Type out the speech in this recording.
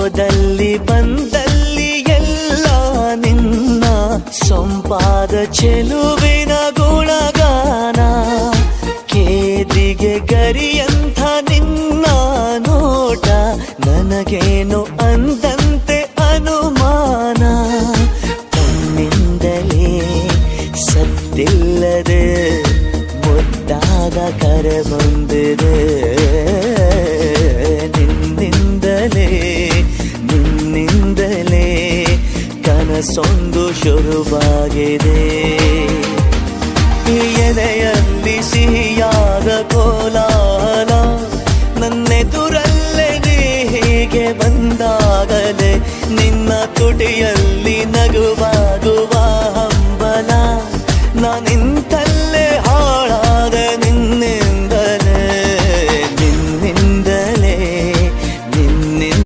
ಹೋದಲ್ಲಿ ಬಂದಲ್ಲಿ ಎಲ್ಲ ನಿನ್ನ ಸೊಂಪಾದ ಚೆಲುವಿನ ಗುಣಗಾನ. ಕೇದಿಗೆ ಗರಿಯಂಥ ನಿನ್ನ ನೋಟ ನನಗೇನು ಅಂದಂತೆ ಅನುಮಾನ. ತನ್ನಿಂದಲೇ ಸತ್ತಿಲ್ಲದೆ ಮುದ್ದಾದ ಕರೆ ಬಂದಿದೆ. ನಿನ್ನಿಂದಲೇ ಕನಸೊಂದು ಶುರುವಾಗಿದೆ. ಎದೆಯಲ್ಲಿ ಸಿಹಿಯಾದ ಕೋಲಾಹಲ ನನ್ನೆದುರಲ್ಲೇ ನೀ ಹೀಗೆ ಬಂದಾಗಲೇ ನಿನ್ನ ತುಟಿಯಲ್ಲಿ ನಗುವ